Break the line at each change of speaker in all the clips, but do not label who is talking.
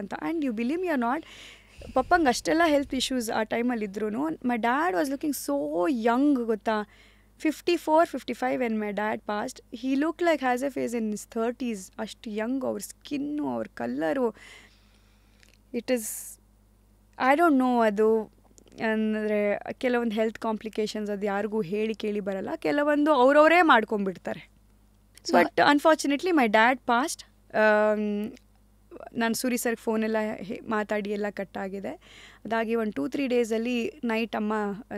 ಅಂತ. And you believe you are not, ಪಪ್ಪಂಗೆ ಅಷ್ಟೆಲ್ಲ ಹೆಲ್ತ್ ಇಶ್ಯೂಸ್ ಆ ಟೈಮಲ್ಲಿ ಇದ್ರೂ my dad was looking so young ಗೊತ್ತಾ. 54-55 when my dad passed, he look like has a face in his 30s. ಅಷ್ಟು young, ಅವ್ರ skin, ಅವ್ರ colour, it is I don't know. ಅದು ಅಂದರೆ ಕೆಲವೊಂದು ಹೆಲ್ತ್ ಕಾಂಪ್ಲಿಕೇಶನ್ಸ್ ಅದು ಯಾರಿಗೂ ಹೇಳಿ ಕೇಳಿ ಬರಲ್ಲ, ಕೆಲವೊಂದು ಅವರವರೇ ಮಾಡ್ಕೊಂಡ್ಬಿಡ್ತಾರೆ. But unfortunately my dad passed. ನಾನು ಸೂರಿ ಸರ್ಗೆ ಫೋನೆಲ್ಲ ಮಾತಾಡಿ ಎಲ್ಲ ಕಟ್ಟಾಗಿದೆ. ಅದಾಗಿ ಒಂದು 2-3 ಡೇಸಲ್ಲಿ ನೈಟ್ ಅಮ್ಮ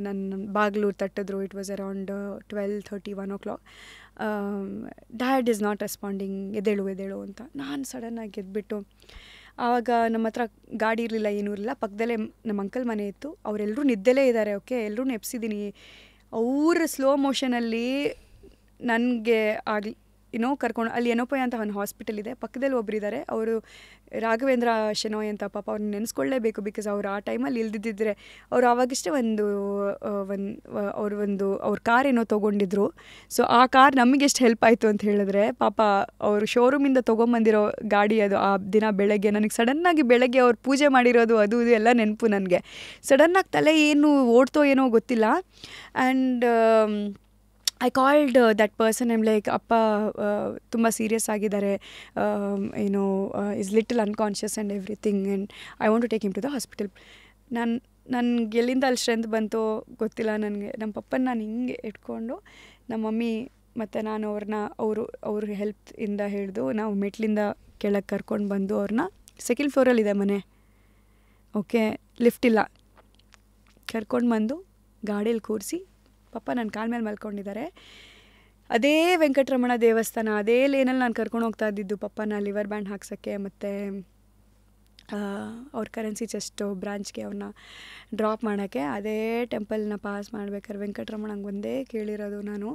ನನ್ನ ಬಾಗಿಲು ತಟ್ಟಿದ್ರು. It was around 12:30, 1 o'clock. Dad is not responding, ಎದ್ದೇಳು ಅಂತ. ನಾನು ಸಡನ್ನಾಗಿ ಎದ್ಬಿಟ್ಟು, ಆವಾಗ ನಮ್ಮ ಹತ್ರ ಗಾಡಿ ಇರಲಿಲ್ಲ, ಏನೂ ಇರಲಿಲ್ಲ. ಪಕ್ಕದಲ್ಲೇ ನಮ್ಮ ಅಂಕಲ್ ಮನೆ ಇತ್ತು, ಅವರೆಲ್ಲರೂ ನಿದ್ದೆಲೇ ಇದ್ದಾರೆ. ಓಕೆ, ಎಲ್ಲರೂ ಎಪ್ಸಿದ್ದೀನಿ. ಅವ್ರ ಸ್ಲೋ ಮೋಷನಲ್ಲಿ ನನಗೆ ಆಗಲಿ ಕರ್ಕೊಂಡು, ಅಲ್ಲಿ ಏನೋಪಯ ಅಂತ ಒಂದು ಹಾಸ್ಪಿಟಲ್ ಇದೆ, ಪಕ್ಕದಲ್ಲಿ ಒಬ್ಬರಿದ್ದಾರೆ, ಅವರು ರಾಘವೇಂದ್ರ ಶೆನೋಯ್ ಅಂತ. ಪಾಪ ಅವ್ರನ್ನ ನೆನೆಸ್ಕೊಳ್ಳೇಬೇಕು, ಬಿಕಾಸ್ ಅವ್ರು ಆ ಟೈಮಲ್ಲಿ ಇಲ್ದಿದ್ದರೆ ಅವ್ರು ಆವಾಗಷ್ಟೇ ಅವ್ರ ಕಾರ್ ಏನೋ ತೊಗೊಂಡಿದ್ರು. ಸೊ ಆ ಕಾರ್ ನಮಗೆ ಎಷ್ಟು ಹೆಲ್ಪ್ ಆಯಿತು ಅಂತ ಹೇಳಿದ್ರೆ, ಪಾಪ ಅವರು ಶೋರೂಮಿಂದ ತೊಗೊಂಬಂದಿರೋ ಗಾಡಿ ಅದು. ಆ ದಿನ ಬೆಳಗ್ಗೆ ನನಗೆ ಸಡನ್ನಾಗಿ ಬೆಳಗ್ಗೆ ಅವ್ರು ಪೂಜೆ ಮಾಡಿರೋದು ಅದು ಇದು ಎಲ್ಲ ನೆನಪು ನನಗೆ. ಸಡನ್ನಾಗಿ ತಲೆ ಏನು ಓಡ್ತೋ ಏನೋ ಗೊತ್ತಿಲ್ಲ. And I called that person. I'm like, ಅಪ್ಪ ತುಂಬ ಸೀರಿಯಸ್ ಆಗಿದ್ದಾರೆ, is little unconscious and everything, and I want to take him to the hospital. ನನಗೆ ಎಲ್ಲಿಂದ ಅಲ್ಲಿ ಸ್ಟ್ರೆಂತ್ ಬಂತೋ ಗೊತ್ತಿಲ್ಲ ನನಗೆ. ನಮ್ಮ ಪಪ್ಪನ ನಾನು ಹಿಂಗೆ ಇಟ್ಕೊಂಡು, ನಮ್ಮ ಮಮ್ಮಿ ಮತ್ತು ನಾನು ಅವ್ರ ಹೆಲ್ಪಿಂದ ಹಿಡಿದು ನಾವು ಮೆಟ್ಲಿಂದ ಕೆಳಗೆ ಕರ್ಕೊಂಡು ಬಂದು ಅವ್ರನ್ನ, ಸೆಕೆಂಡ್ ಫ್ಲೋರಲ್ಲಿದೆ ಮನೆ, ಓಕೆ, ಲಿಫ್ಟ್ ಇಲ್ಲ, ಕರ್ಕೊಂಡು ಬಂದು ಗಾಡೀಲಿ ಕೂರಿಸಿ, ಪಪ್ಪ ನನ್ನ ಕಾಲ ಮೇಲೆ ಮಲ್ಕೊಂಡಿದ್ದಾರೆ. ಅದೇ ವೆಂಕಟರಮಣ ದೇವಸ್ಥಾನ, ಅದೇ ಲೇನಲ್ಲಿ ನಾನು ಕರ್ಕೊಂಡು ಹೋಗ್ತಾ ಇದ್ದಿದ್ದು ಪಪ್ಪನ ಲಿವರ್ ಬ್ಯಾಂಡ್ ಹಾಕ್ಸೋಕ್ಕೆ, ಮತ್ತು ಅವ್ರ ಕರೆನ್ಸಿ ಚೆಸ್ಟ್ ಬ್ರಾಂಚ್ಗೆ ಅವ್ರನ್ನ ಡ್ರಾಪ್ ಮಾಡೋಕ್ಕೆ. ಅದೇ ಟೆಂಪಲ್ನ ಪಾಸ್ ಮಾಡ್ಬೇಕಾದ್ರೆ ವೆಂಕಟರಮಣಂಗೆ ಒಂದೇ ಕೇಳಿರೋದು ನಾನು,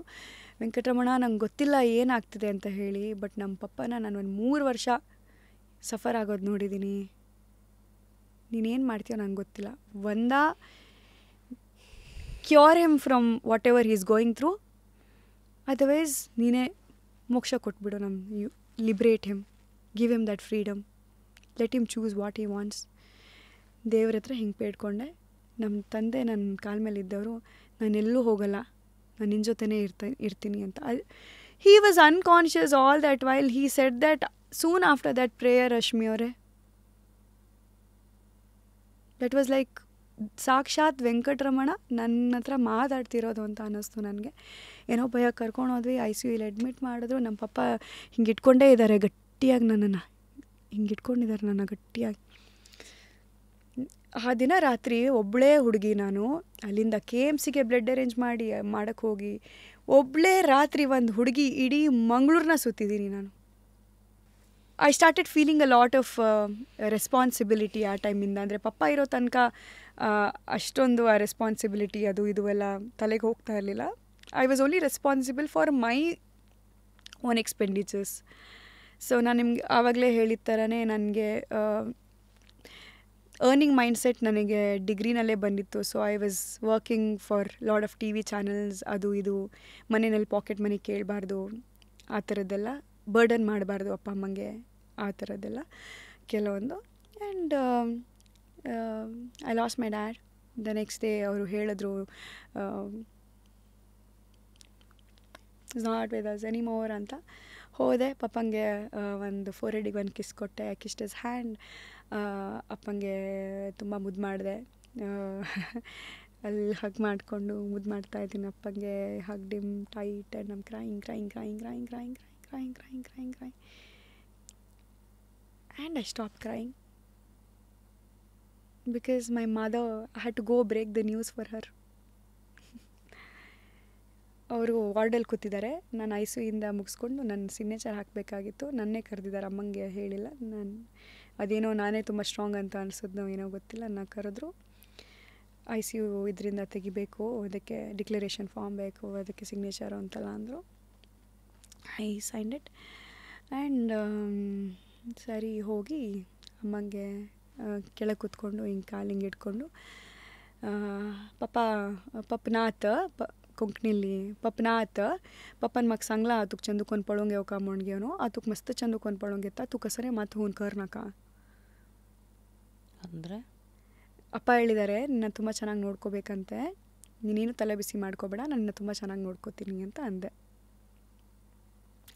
ವೆಂಕಟರಮಣ ನಂಗೆ ಗೊತ್ತಿಲ್ಲ ಏನಾಗ್ತಿದೆ ಅಂತ ಹೇಳಿ, ಬಟ್ ನಮ್ಮ ಪಪ್ಪನ ನಾನು ಒಂದು 3 ವರ್ಷ ಸಫರ್ ಆಗೋದು ನೋಡಿದ್ದೀನಿ, ನೀನೇನು ಮಾಡ್ತೀಯೋ ನಂಗೆ ಗೊತ್ತಿಲ್ಲ. Cure him from whatever he is going through, otherwise ನೀನೇ ಮೋಕ್ಷ ಕೊಟ್ಬಿಡು, you liberate him, give him that freedom, let him choose what he wants. ದೇವ್ರ ಹತ್ರ ಹಿಂಗೆ ಬೇಡ್ಕೊಂಡೆ. ನಮ್ಮ ತಂದೆ ನನ್ನ ಕಾಲ ಮೇಲೆ ಇದ್ದವರು, ನಾನೆಲ್ಲೂ ಹೋಗಲ್ಲ, ನಾನು ನಿನ್ನ ಜೊತೆನೇ ಇರ್ತೀನಿ ಅಂತ. He was unconscious all that while he said that soon after that prayer. Rashmi ಅವರೇ, ದಟ್ ವಾಸ್ ಲೈಕ್ ಸಾಕ್ಷಾತ್ ವೆಂಕಟರಮಣ ನನ್ನ ಹತ್ರ ಮಾತಾಡ್ತಿರೋದು ಅಂತ ಅನ್ನಿಸ್ತು ನನಗೆ. ಏನೋ ಭಯ ಕರ್ಕೊಂಡೋದ್ವಿ, ICU ಅಡ್ಮಿಟ್ ಮಾಡಿದ್ರು. ನಮ್ಮ ಪಪ್ಪ ಹಿಂಗೆ ಇಟ್ಕೊಂಡೇ ಇದ್ದಾರೆ ಗಟ್ಟಿಯಾಗಿ, ನನ್ನನ್ನು ಹಿಂಗೆ ಇಟ್ಕೊಂಡಿದ್ದಾರೆ ನನ್ನ ಗಟ್ಟಿಯಾಗಿ. ಆ ದಿನ ರಾತ್ರಿ ಒಬ್ಬಳೇ ಹುಡುಗಿ ನಾನು, ಅಲ್ಲಿಂದ KMCಗೆ ಬ್ಲಡ್ ಅರೇಂಜ್ ಮಾಡೋಕ್ಕೆ ಹೋಗಿ ಒಬ್ಬಳೇ ರಾತ್ರಿ ಒಂದು ಹುಡುಗಿ ಇಡೀ ಮಂಗಳೂರನ್ನ ಸುತ್ತಿದ್ದೀನಿ ನಾನು. I started feeling a lot of responsibility ಆ ಟೈಮಿಂದ. ಅಂದರೆ ಪಪ್ಪ ಇರೋ ತನಕ ಅಷ್ಟೊಂದು ಆ ರೆಸ್ಪಾನ್ಸಿಬಿಲಿಟಿ ಅದು ಇದು ಎಲ್ಲ ತಲೆಗೆ ಹೋಗ್ತಾ ಇರಲಿಲ್ಲ. I was only responsible for my own expenditures. So ನಾನು ನಿಮ್ಗೆ ಆವಾಗಲೇ ಹೇಳಿದ ಥರನೇ ನನಗೆ ಅರ್ನಿಂಗ್ ಮೈಂಡ್ಸೆಟ್ ನನಗೆ ಡಿಗ್ರಿನಲ್ಲೇ ಬಂದಿತ್ತು. So I was working for lot of TV channels, ಅದು ಇದು, ಮನೆಯಲ್ಲಿ ಪಾಕೆಟ್ ಮನಿ ಕೇಳಬಾರ್ದು, ಆ ಥರದ್ದೆಲ್ಲ ಬರ್ಡನ್ ಮಾಡಬಾರ್ದು ಅಪ್ಪ ಅಮ್ಮಂಗೆ, ಆ ಥರದ್ದೆಲ್ಲ ಕೆಲವೊಂದು. And I lost my dad the next day. ಅವರು ಹೇಳಿದ್ರು, is not with us anymore ಅಂತ. ಹೋದೆ, ಪಪ್ಪಂಗೆ ಒಂದು ಫೋರ್ಹೆಡಿಗೆ ಒಂದು ಕಿಸ್ ಕೊಟ್ಟೆ, ಕಿಸ್ಡ್ ಹಿಸ್ ಹ್ಯಾಂಡ್. ಅಪ್ಪಂಗೆ ತುಂಬ ಮುದ್ದು ಮಾಡಿದೆ, ಅಲ್ಲಿ ಹಗ್ ಮಾಡಿಕೊಂಡು ಮುದ್ದು ಮಾಡ್ತಾಯಿದ್ದೀನಿ ಅಪ್ಪಂಗೆ. Hug him tight and I'm crying crying crying crying crying crying crying crying crying and I stopped crying because my mother, I had to go break the news for her. ಅವರು ವಾರ್ಡಲ್ಲಿ ಕೂತಿದ್ದಾರೆ, ನಾನು ICUಯಿಂದ ಮುಗಿಸ್ಕೊಂಡು ನನ್ನ signature ಹಾಕಬೇಕಾಗಿತ್ತು. ನನ್ನೇ ಕರೆದಿದ್ದಾರೆ, ಅಮ್ಮಂಗೆ ಹೇಳಿಲ್ಲ. ಅದೇನೋ ನಾನೇ ತುಂಬ ಸ್ಟ್ರಾಂಗ್ ಅಂತ ಅನಿಸೋದು ಏನೋ ಗೊತ್ತಿಲ್ಲ, ನನ್ನ ಕರೆದ್ರು. ICU ಇದರಿಂದ ತೆಗಿಬೇಕು, ಅದಕ್ಕೆ ಡಿಕ್ಲರೇಷನ್ ಫಾರ್ಮ್ ಬೇಕು, ಅದಕ್ಕೆ ಸಿಗ್ನೇಚರು ಅಂತೆಲ್ಲ ಅಂದರು. ಐ ಸೈನ್ಡ್ ಇಟ್ ಆ್ಯಂಡ್ ಸರಿ ಹೋಗಿ ಅಮ್ಮಂಗೆ ಕೆಳಗೆ ಕೂತ್ಕೊಂಡು ಹಿಂಗೆ ಕಾಲು ಹಿಂಗೆ ಇಟ್ಕೊಂಡು, ಪಪ್ಪನಾಥ ಕೊಂಕಣಿಲಿ ಪಪ್ಪನಾಥ ಪಪ್ಪನ ಮಗ ಸಂಗ್ಲಾ ತುಕ್ ಚಂದುಕೊಂಡು पळोंगे का मोणगे आ तुक मस्त चंदू कोन पळोंगे ता तू कसं रे मात होऊन कर नका.
ಅಂದರೆ
ಅಪ್ಪ ಹೇಳಿದ್ದಾರೆ ನಿನ್ನ ತುಂಬ ಚೆನ್ನಾಗಿ ನೋಡ್ಕೋಬೇಕಂತೆ, ನೀನೇನು ತಲೆ ಬಿಸಿ ಮಾಡ್ಕೋಬೇಡ, ನನ್ನ ತುಂಬ ಚೆನ್ನಾಗಿ ನೋಡ್ಕೋತೀನಿ ಅಂತ ಅಂದೆ.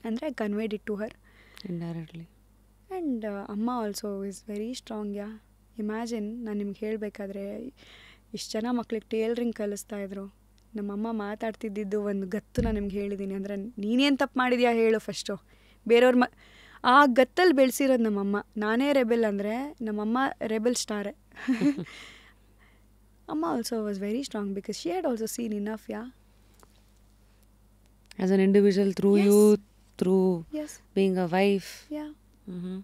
ಅಂದರೆ I conveyed it to her
indirectly.
And ಅಮ್ಮ also is very strong. Imagine, ನಾನು ನಿಮ್ಗೆ ಹೇಳಬೇಕಾದ್ರೆ ಇಷ್ಟು ಜನ ಮಕ್ಳಿಗೆ ಟೇಲರಿಂಗ್ ಕಲಿಸ್ತಾ ಇದ್ರು. ನಮ್ಮಮ್ಮ ಮಾತಾಡ್ತಿದ್ದಿದ್ದು ಒಂದು ಗತ್ತು ನಾನು ನಿಮ್ಗೆ ಹೇಳಿದ್ದೀನಿ. ಅಂದರೆ ನೀನೇನು ತಪ್ಪು ಮಾಡಿದ್ಯಾ ಹೇಳು ಫಸ್ಟು. ಬೇರೆಯವ್ರ ಆ ಗತ್ತಲ್ಲಿ ಬೆಳೆಸಿರೋದು ನಮ್ಮಮ್ಮ. ನಾನೇ ರೆಬೆಲ್ ಅಂದರೆ ನಮ್ಮಮ್ಮ ರೆಬೆಲ್ ಸ್ಟಾರೇ. ಅಮ್ಮ also was very strong because she had also seen enough.
As an individual, through
Yes.
You, through
Yes.
Being a wife.
Yeah.
Mm-hmm.